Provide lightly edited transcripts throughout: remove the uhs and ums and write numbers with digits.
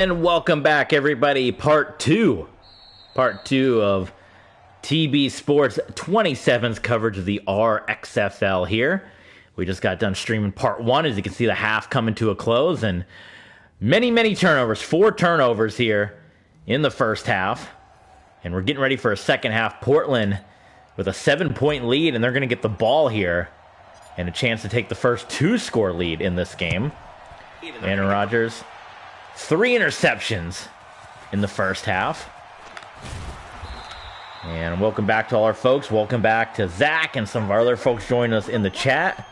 And welcome back, everybody. Part two of TB Sports 27's coverage of the RXFL here. We just got done streaming part one. As you can see, the half coming to a close, and many turnovers. 4 turnovers here in the first half. And we're getting ready for a second half. Portland with a 7-point lead, and they're going to get the ball here and a chance to take the first 2-score lead in this game. And Rodgers, 3 interceptions in the first half. And welcome back to all our folks. Welcome back to Zach and some of our other folks joining us in the chat.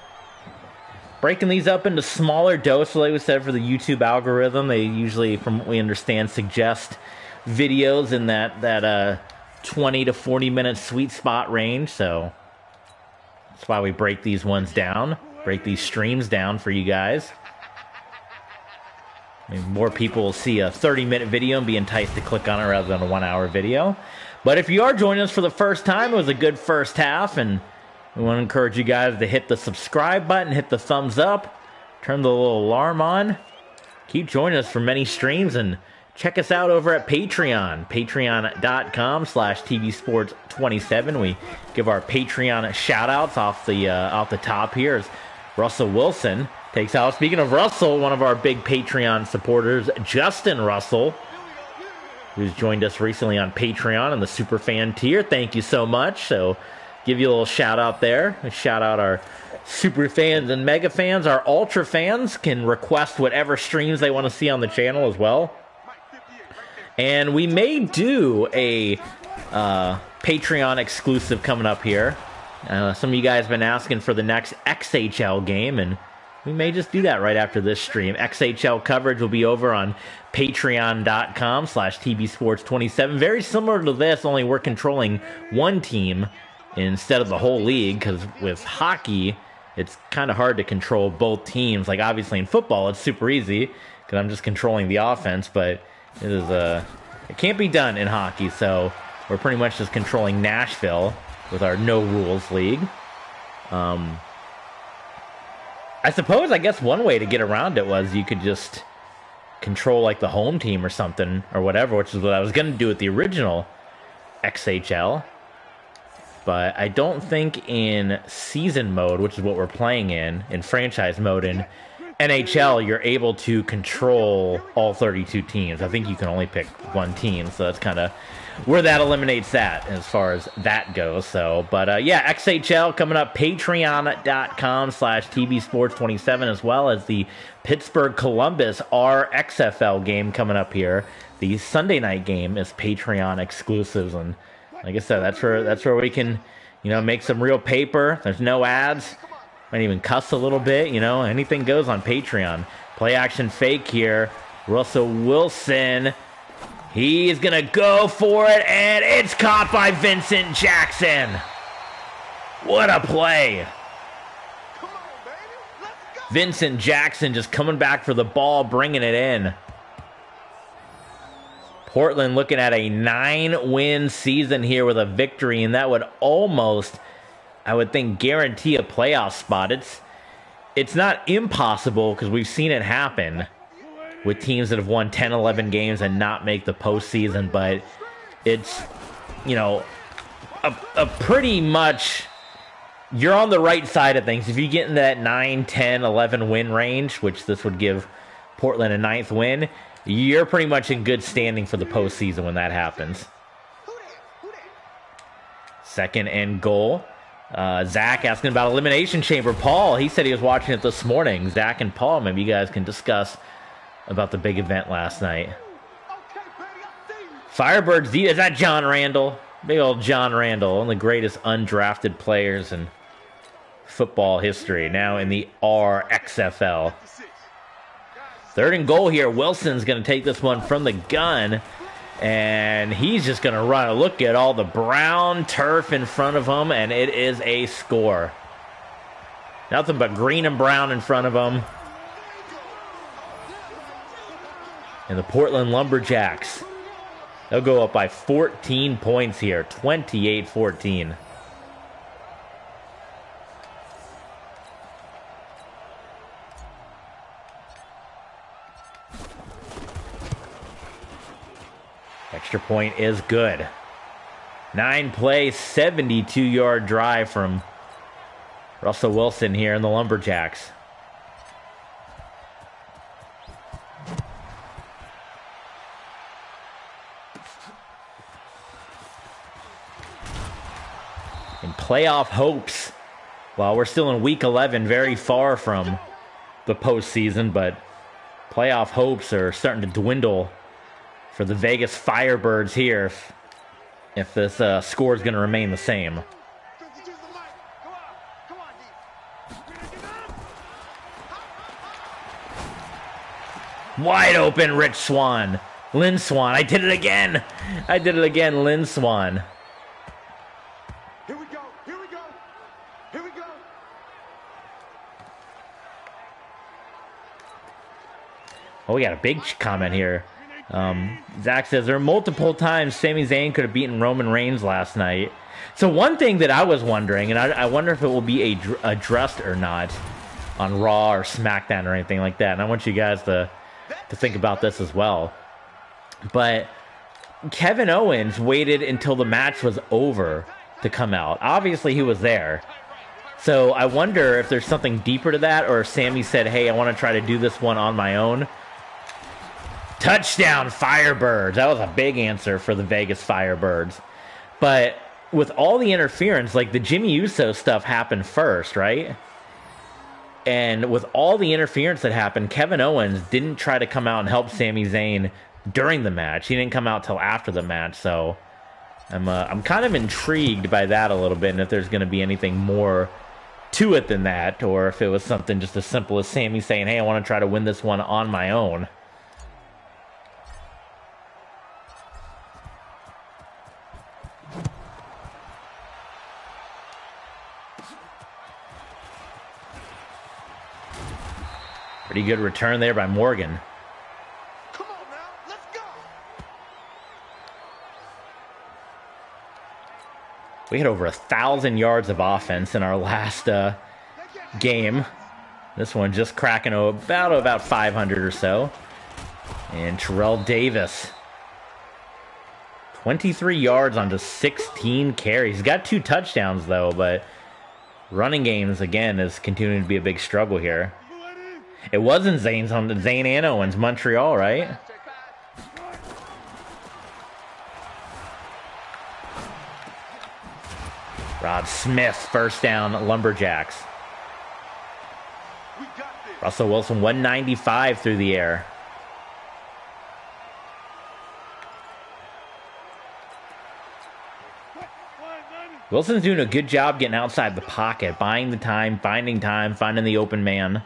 Breaking these up into smaller doses, like we said, for the YouTube algorithm. They usually, from what we understand, suggest videos in that 20 to 40 minute sweet spot range. So that's why we break these ones down, break these streams down for you guys. I mean, more people will see a 30-minute video and be enticed to click on it rather than a 1-hour video. But if you are joining us for the first time, it was a good first half, and we want to encourage you guys to hit the subscribe button, hit the thumbs up, turn the little alarm on. Keep joining us for many streams, and check us out over at Patreon, patreon.com/tvsports27. We give our Patreon shout-outs off the top here as Russell Wilson takes out. Speaking of Russell, one of our big Patreon supporters, Justin Russell, who's joined us recently on Patreon in the Superfan tier. Thank you so much. So give you a little shout out there. Shout out our super fans and mega fans. Our ultra fans can request whatever streams they want to see on the channel as well. And we may do a Patreon exclusive coming up here. Some of you guys have been asking for the next XHL game, and we may just do that right after this stream. XHL coverage will be over on patreon.com/tvsports27. Very similar to this, only we're controlling one team instead of the whole league, because with hockey, it's kind of hard to control both teams. Like, obviously in football, it's super easy because I'm just controlling the offense, but it can't be done in hockey, so we're pretty much just controlling Nashville with our no rules league. I guess one way to get around it was you could just control like the home team or something or whatever, which is what I was going to do with the original XHL. But I don't think in season mode, which is what we're playing in franchise mode in NHL, you're able to control all 32 teams. I think you can only pick one team, so that's kind of where that eliminates that as far as that goes. So, but yeah, XHL coming up, patreon.com/tvsports27, as well as the Pittsburgh-Columbus RXFL game coming up here. The Sunday night game is Patreon exclusives, and like I said, that's where we can, make some real paper. There's no ads. Might even cuss a little bit, anything goes on Patreon. Play action fake here. Russell Wilson. He's going to go for it, and it's caught by Vincent Jackson. What a play. Vincent Jackson just coming back for the ball, bringing it in. Portland looking at a 9-win season here with a victory, and that would almost, I would think, guarantee a playoff spot. It's not impossible because we've seen it happen with teams that have won 10, 11 games and not make the postseason, but it's, a pretty much, you're on the right side of things. If you get in that 9, 10, 11 win range, which this would give Portland a 9th win, you're pretty much in good standing for the postseason when that happens. 2nd and goal. Zach asking about Elimination Chamber. Paul, he said he was watching it this morning. Zach and Paul, maybe you guys can discuss about the big event last night. Firebirds, is that John Randall? Big old John Randall, one of the greatest undrafted players in football history, now in the RXFL. 3rd and goal here. Wilson's going to take this one from the gun, and he's just going to run. Look at all the brown turf in front of him, and it is a score. Nothing but green and brown in front of him. And the Portland Lumberjacks, they'll go up by 14 points here, 28-14. Extra point is good. 9-play, 72-yard drive from Russell Wilson here in the Lumberjacks. And playoff hopes. Well, we're still in week 11, very far from the postseason, but playoff hopes are starting to dwindle for the Vegas Firebirds here if this score is going to remain the same. Wide open, Rich Swan. Lynn Swan. I did it again. Lynn Swan. Here we go. Oh, we got a big comment here. Zach says, there are multiple times Sami Zayn could have beaten Roman Reigns last night. So one thing that I was wondering, and I wonder if it will be addressed or not on Raw or SmackDown or anything like that. And I want you guys to think about this as well. But Kevin Owens waited until the match was over to come out. Obviously, he was there. So I wonder if there's something deeper to that, or if Sami said, hey, I want to try to do this one on my own. Touchdown, Firebirds. That was a big answer for the Vegas Firebirds. But with all the interference, like the Jimmy Uso stuff happened first, right? And with all the interference that happened, Kevin Owens didn't try to come out and help Sami Zayn during the match. He didn't come out till after the match. So I'm kind of intrigued by that a little bit, and if there's going to be anything more to it than that, or if it was something just as simple as Sami saying, hey, I want to try to win this one on my own. Pretty good return there by Morgan. Come on now, let's go. We had over 1,000 yards of offense in our last game. This one just cracking about 500 or so. And Terrell Davis, 23 yards on just 16 carries. He's got 2 touchdowns though, but running games again is continuing to be a big struggle here. It wasn't Zayn and Owens, Montreal, right? Rod Smith, first down, Lumberjacks. Russell Wilson, 195 through the air. Wilson's doing a good job getting outside the pocket, buying the time, finding the open man.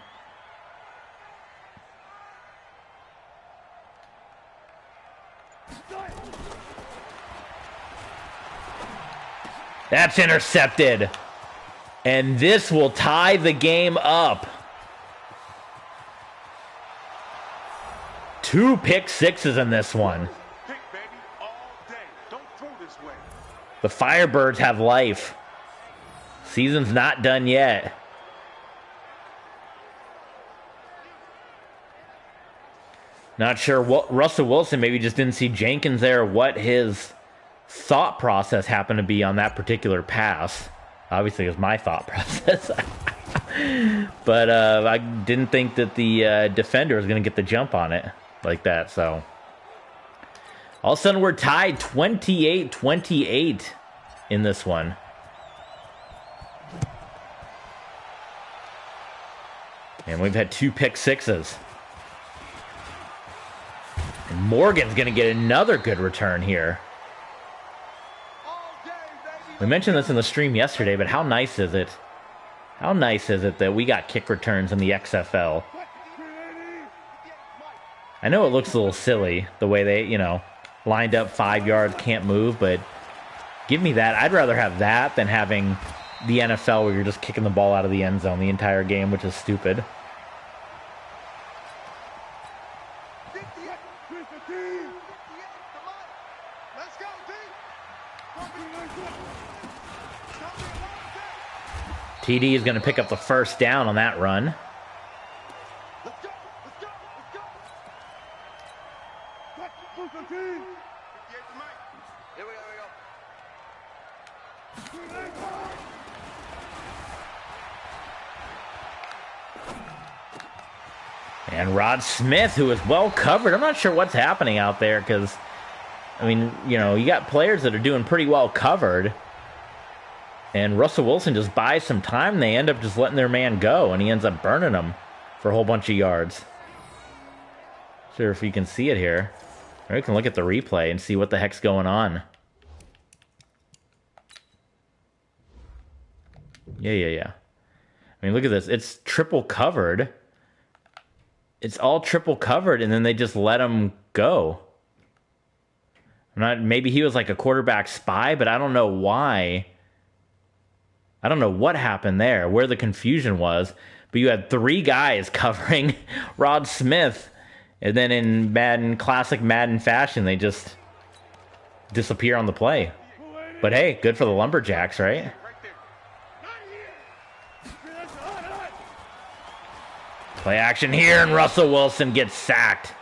That's intercepted. And this will tie the game up. 2 pick sixes in this one. The Firebirds have life. Season's not done yet. Not sure what Russell Wilson maybe just didn't see Jenkins there, what his thought process happened to be on that particular pass. Obviously, it was my thought process. But I didn't think that the defender was going to get the jump on it like that. So all of a sudden, we're tied 28-28 in this one. And we've had 2 pick sixes. And Morgan's going to get another good return here. We mentioned this in the stream yesterday, but how nice is it? How nice is it that we got kick returns in the XFL? I know it looks a little silly, the way they, lined up 5 yards, can't move, but give me that. I'd rather have that than having the NFL where you're just kicking the ball out of the end zone the entire game, which is stupid. TD is going to pick up the first down on that run. Here we go. And Rod Smith, who is well covered. I'm not sure what's happening out there because, I mean, you know, you got players that are doing pretty well covered. And Russell Wilson just buys some time. They end up just letting their man go, and he ends up burning them for a whole bunch of yards. Sure if you can see it here. Or you can look at the replay and see what the heck's going on. Yeah. I mean, look at this. It's triple covered. It's all triple covered, and then they just let him go. Maybe he was like a quarterback spy, but I don't know why. I don't know what happened there, where the confusion was. But you had 3 guys covering Rod Smith, and then in classic Madden fashion, they just disappear on the play. But hey, good for the Lumberjacks, right? Play action here, and Russell Wilson gets sacked.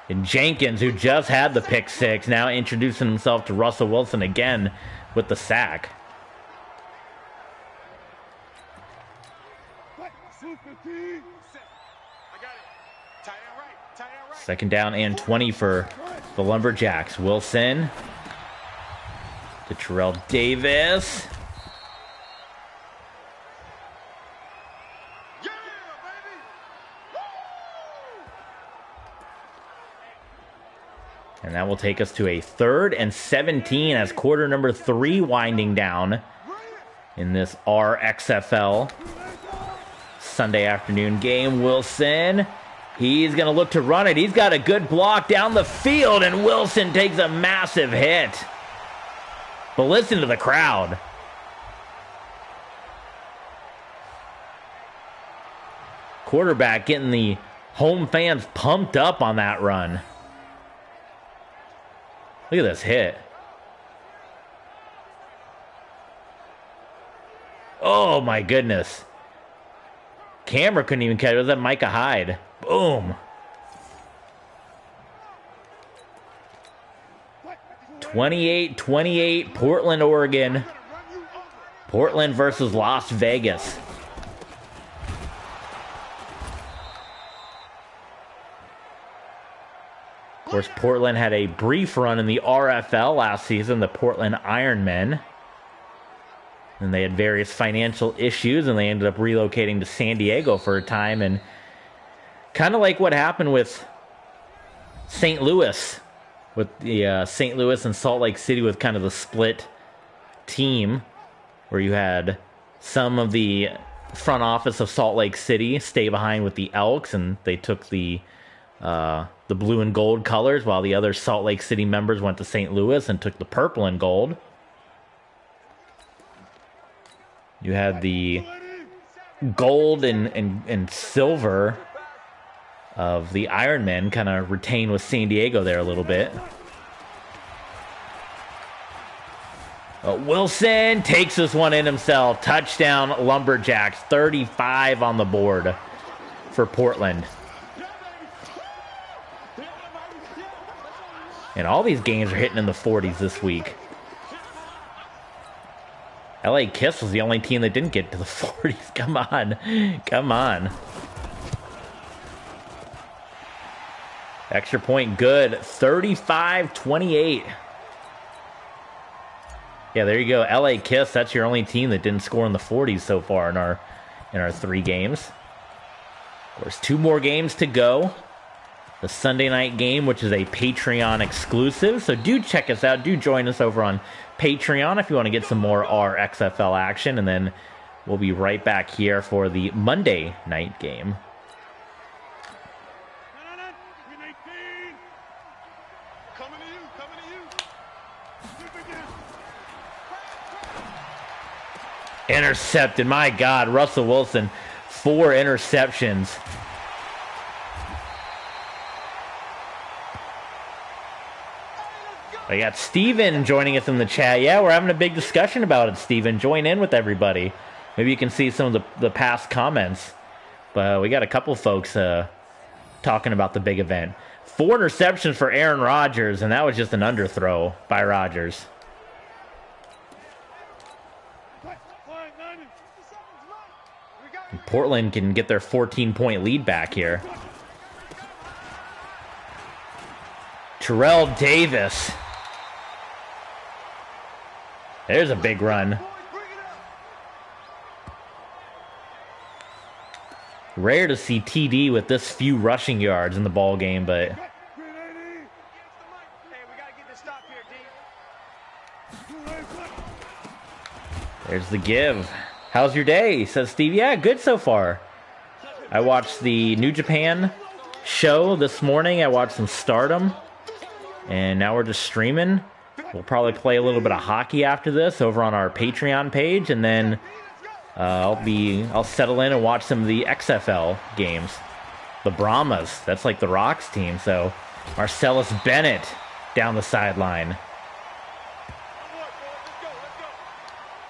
And Jenkins, who just had the pick 6, now introducing himself to Russell Wilson again with the sack. Second down and 20 for the Lumberjacks. Wilson to Terrell Davis. And that will take us to a 3rd and 17 as quarter number 3 winding down in this RXFL Sunday afternoon game. Wilson, he's going to look to run it. He's got a good block down the field, and Wilson takes a massive hit. But listen to the crowd. Quarterback getting the home fans pumped up on that run. Look at this hit. Oh, my goodness. Camera couldn't even catch it. Was that Micah Hyde? Boom. 28-28, Portland, Oregon. Portland versus Las Vegas. Of course, Portland had a brief run in the RFL last season, the Portland Ironmen. And they had various financial issues, and they ended up relocating to San Diego for a time. And kind of like what happened with St. Louis, with the St. Louis and Salt Lake City with kind of the split team, where you had some of the front office of Salt Lake City stay behind with the Elks, and they took the blue and gold colors, while the other Salt Lake City members went to St. Louis and took the purple and gold. You had the gold and silver of the Ironmen kind of retain with San Diego there a little bit. Wilson takes this one in himself. Touchdown, Lumberjacks. 35 on the board for Portland. And all these games are hitting in the 40s this week. LA Kiss was the only team that didn't get to the 40s. Come on. Come on. Extra point good. 35-28. Yeah, there you go. LA Kiss, that's your only team that didn't score in the 40s so far in our 3 games. There's 2 more games to go. The Sunday night game, which is a Patreon exclusive. So do check us out. Do join us over on Patreon if you want to get some more RXFL action. And then we'll be right back here for the Monday night game. Intercepted. My God, Russell Wilson, 4 interceptions. I got Steven joining us in the chat. Yeah, we're having a big discussion about it, Steven. Join in with everybody. Maybe you can see some of the past comments. But we got a couple folks talking about the big event. 4 interceptions for Aaron Rodgers, and that was just an underthrow by Rodgers. And Portland can get their 14-point lead back here. Terrell Davis. There's a big run. Rare to see TD with this few rushing yards in the ball game, but there's the give. How's your day? Says Steve. Yeah, good so far. I watched the New Japan show this morning. I watched some Stardom, and now we're just streaming. We'll probably play a little bit of hockey after this over on our Patreon page, and then I'll settle in and watch some of the XFL games. The Brahmas, that's like the Rocks team. So Marcellus Bennett down the sideline.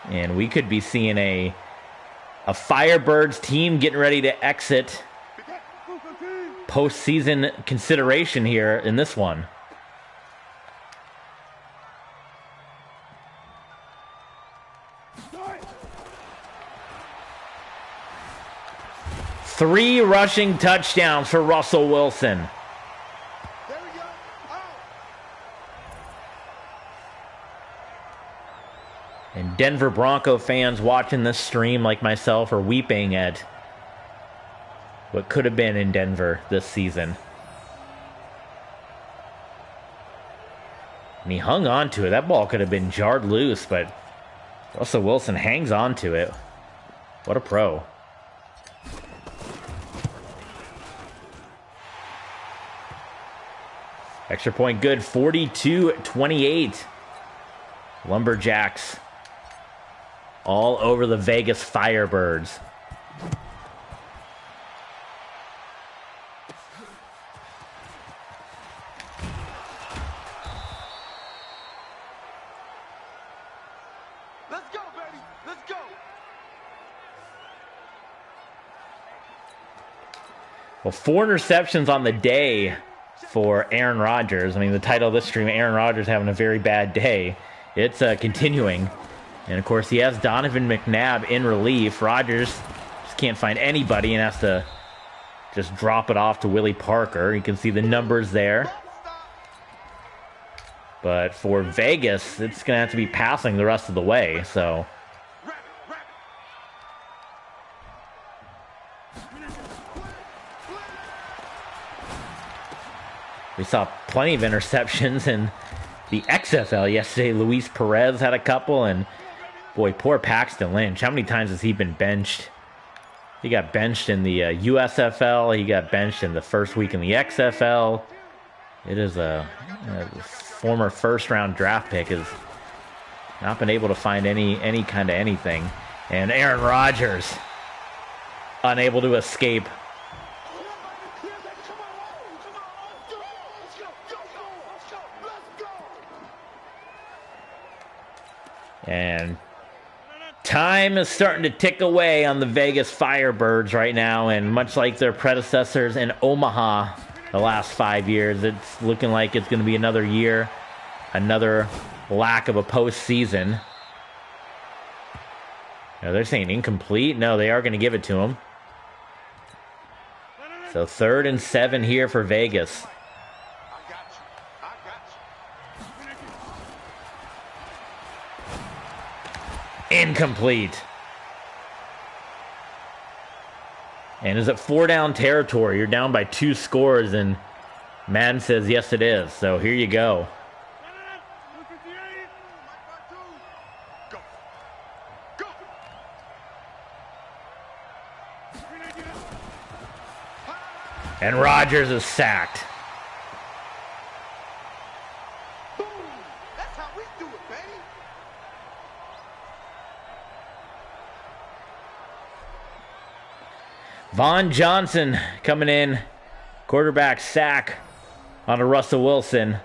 And we could be seeing a Firebirds team getting ready to exit postseason consideration here in this one. Three rushing touchdowns for Russell Wilson. There we go. Oh. And Denver Bronco fans watching this stream like myself are weeping at what could have been in Denver this season. And he hung on to it. That ball could have been jarred loose, but Russell Wilson hangs on to it. What a pro. Extra point good, 42-28. Lumberjacks all over the Vegas Firebirds. Let's go, baby. Let's go. Well, 4 interceptions on the day for Aaron Rodgers. I mean, the title of this stream, Aaron Rodgers having a very bad day. It's continuing. And, of course, he has Donovan McNabb in relief. Rodgers just can't find anybody and has to just drop it off to Willie Parker. You can see the numbers there. But for Vegas, it's going to have to be passing the rest of the way. So we saw plenty of interceptions in the XFL yesterday. Luis Perez had a couple, and boy, poor Paxton Lynch. How many times has he been benched? He got benched in the USFL. He got benched in the first week in the XFL. It is a former first-round draft pick has not been able to find any kind of anything. And Aaron Rodgers unable to escape. And time is starting to tick away on the Vegas Firebirds right now, and much like their predecessors in Omaha the last 5 years, it's looking like it's going to be another year, another lack of a postseason. Now they're saying incomplete. No, they are going to give it to him. So 3rd and 7 here for Vegas. Incomplete. And is it 4-down territory? You're down by 2 scores, and Madden says yes it is. So here you go. And Rodgers is sacked. That's how we do it, baby. Vaughn Johnson coming in. Quarterback sack onto Russell Wilson.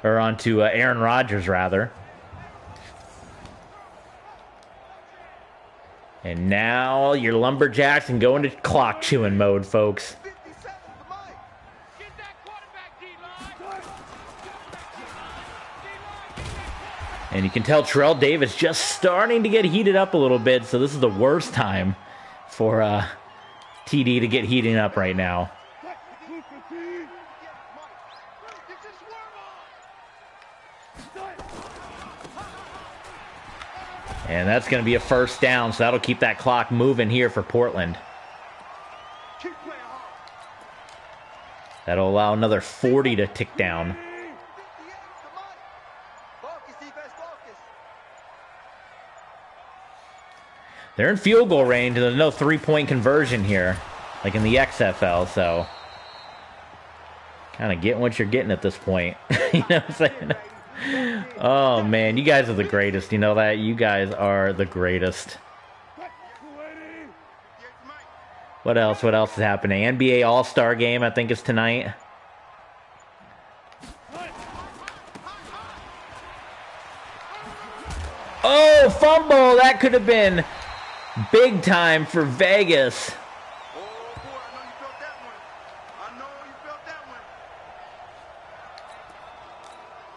Or onto Aaron Rodgers, rather. And now your Lumberjacks can go into clock chewing mode, folks. 57 to mine. And you can tell Terrell Davis just starting to get heated up a little bit, so this is the worst time for TD to get heating up right now. And that's going to be a first down, so that'll keep that clock moving here for Portland. That'll allow another 40 to tick down. They're in field goal range, and there's no three-point conversion here, like in the XFL, so kind of getting what you're getting at this point. You know what I'm saying? Oh, man, you guys are the greatest. You know that? You guys are the greatest. What else? What else is happening? NBA All-Star Game, I think, is tonight. Oh, fumble! That could have been big time for Vegas.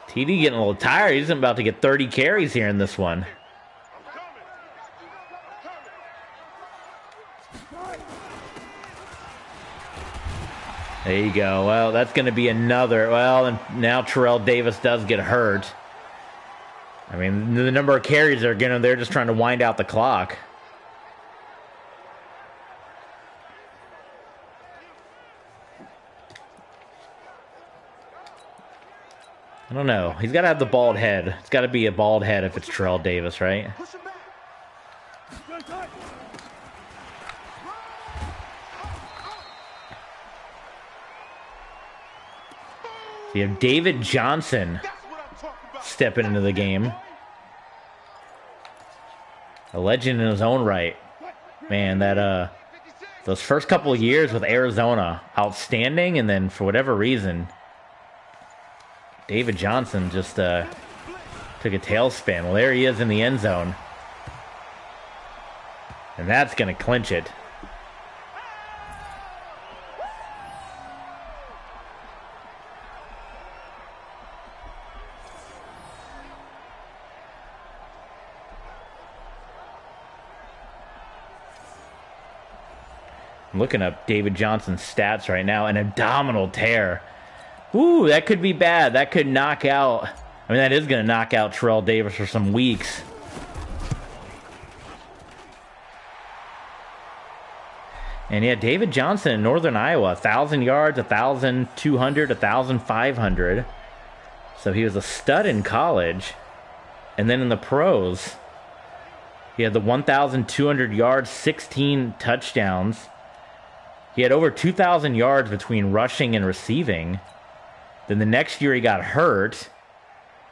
TD getting a little tired. He's about to get 30 carries here in this one. There you go. Well, that's going to be another. Well, and now Terrell Davis does get hurt. I mean, the number of carries they're just trying to wind out the clock. I don't know. He's got to have the bald head. It's got to be a bald head if it's Terrell Davis, right? So you have David Johnson stepping into the game. A legend in his own right. Man, that those first couple of years with Arizona, outstanding, and then for whatever reason, David Johnson just took a tailspin. Well, there he is in the end zone. And that's going to clinch it. I'm looking up David Johnson's stats right now. An abdominal tear. Ooh, that could be bad. That could knock out. I mean, that is going to knock out Terrell Davis for some weeks. And yeah, David Johnson in Northern Iowa, 1,000 yards, 1,200, 1,500. So he was a stud in college. And then in the pros, he had the 1,200 yards, 16 touchdowns. He had over 2,000 yards between rushing and receiving. Then the next year he got hurt,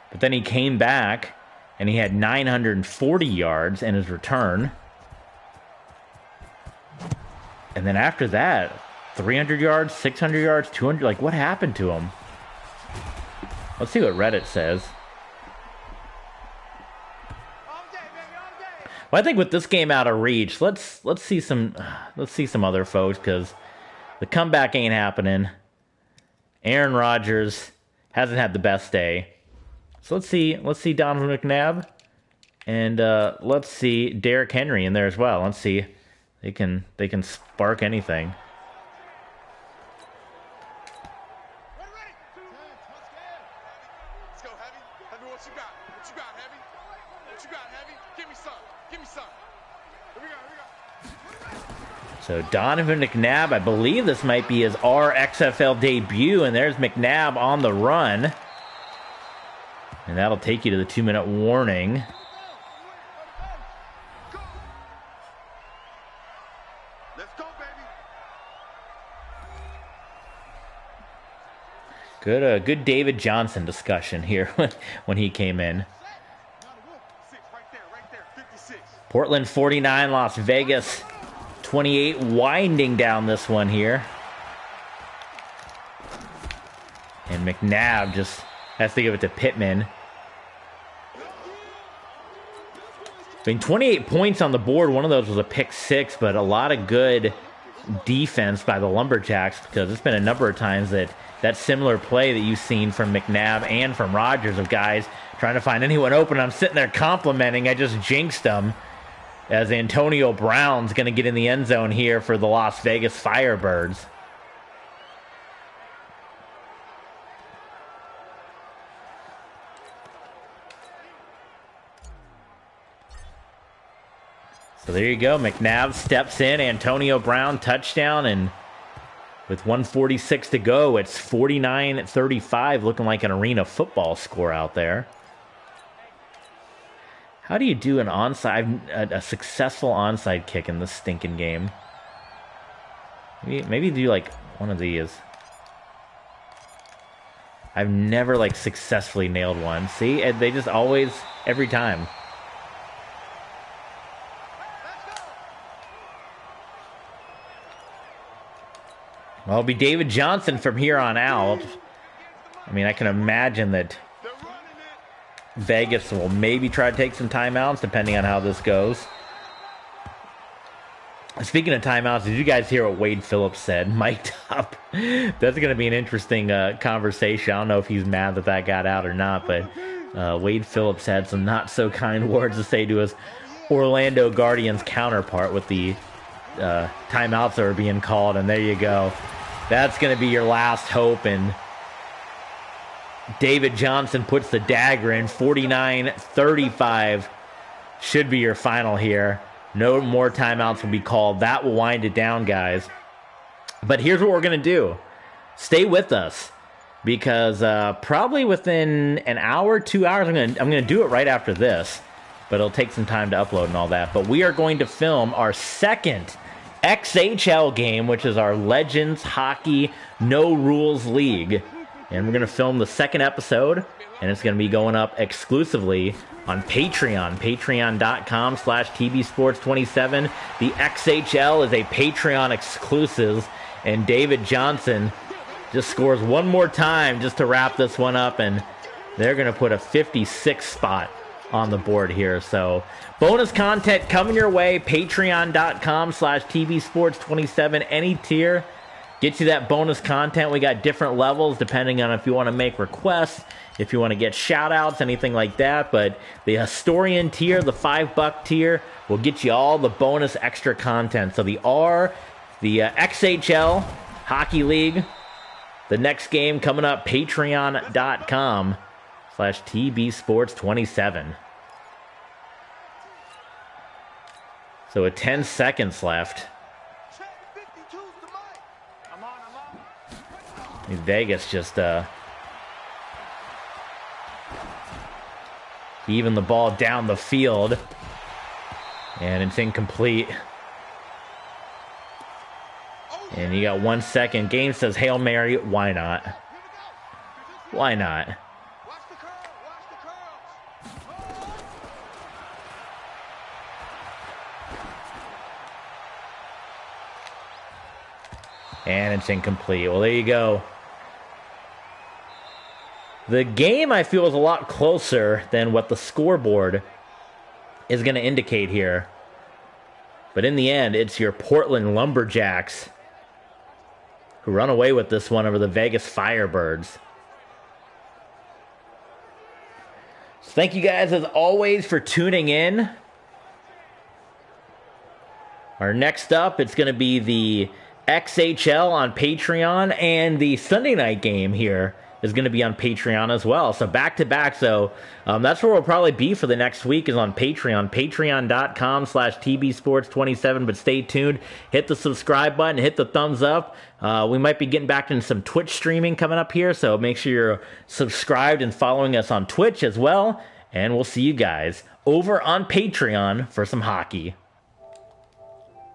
but then he came back and he had 940 yards in his return. And then after that, 300 yards, 600 yards, 200. Like, what happened to him? Let's see what Reddit says. Well, I think with this game out of reach, let's see some other folks, because the comeback ain't happening. Aaron Rodgers hasn't had the best day. So let's see Donovan McNabb, and let's see Derrick Henry in there as well. Let's see, they can spark anything. Let's go, Heavy. Heavy, what you got? What you got, Heavy? What you got, Heavy? Give me some. Give me some. Here we go. So Donovan McNabb, I believe this might be his RXFL debut, and there's McNabb on the run. And that'll take you to the 2-minute warning. Let's go, baby. Good David Johnson discussion here when he came in. Right there, 56. Portland 49, Las Vegas 28, winding down this one here. And McNabb just has to give it to Pittman. I mean, 28 points on the board. One of those was a pick six, but a lot of good defense by the Lumberjacks, because it's been a number of times that similar play that you've seen from McNabb and from Rodgers of guys trying to find anyone open. I'm sitting there complimenting. I just jinxed them, as Antonio Brown's going to get in the end zone here for the Las Vegas Firebirds. So there you go. McNabb steps in. Antonio Brown touchdown. And with 1:46 to go, it's 49-35, looking like an arena football score out there. How do you do an onside, a successful onside kick in this stinking game? Maybe do like one of these. I've never like successfully nailed one. See, they just always, every time. Well, it'll be David Johnson from here on out. I mean, I can imagine that Vegas will maybe try to take some timeouts, depending on how this goes. Speaking of timeouts, did you guys hear what Wade Phillips said? Mic'd up. That's going to be an interesting conversation. I don't know if he's mad that got out or not, but Wade Phillips had some not-so-kind words to say to his Orlando Guardians counterpart with the timeouts that are being called, and there you go. That's going to be your last hope, and David Johnson puts the dagger in. 49-35 should be your final here. No more timeouts will be called. That will wind it down, guys. But here's what we're going to do. Stay with us, because probably within an hour, 2 hours, I'm going to do it right after this, but it'll take some time to upload and all that. But we are going to film our second XHL game, which is our Legends Hockey No Rules League. And we're going to film the second episode, and it's going to be going up exclusively on Patreon, patreon.com/TBSports27. The XHL is a Patreon exclusive, and David Johnson just scores one more time just to wrap this one up, and they're going to put a 56 spot on the board here. So bonus content coming your way. Patreon.com/TBSports27. Any tier gets you that bonus content. We got different levels depending on if you want to make requests, if you want to get shout outs, anything like that. But the Historian tier, the $5 tier, will get you all the bonus extra content. So the XHL Hockey League, the next game coming up, patreon.com/TBSports27. So with 10 seconds left, Vegas just even the ball down the field, and it's incomplete. And you got 1 second. Game says Hail Mary. Why not? Why not? And it's incomplete. Well, there you go. The game, I feel, is a lot closer than what the scoreboard is going to indicate here. But in the end, it's your Portland Lumberjacks who run away with this one over the Vegas Firebirds. So thank you guys, as always, for tuning in. Our next up, it's going to be the XHL on Patreon, and the Sunday night game here is going to be on Patreon as well. So back to back. So that's where we'll probably be for the next week, is on Patreon. Patreon.com/TBSports27. But stay tuned. Hit the subscribe button. Hit the thumbs up. We might be getting back into some Twitch streaming coming up here. So make sure you're subscribed and following us on Twitch as well. And we'll see you guys over on Patreon for some hockey.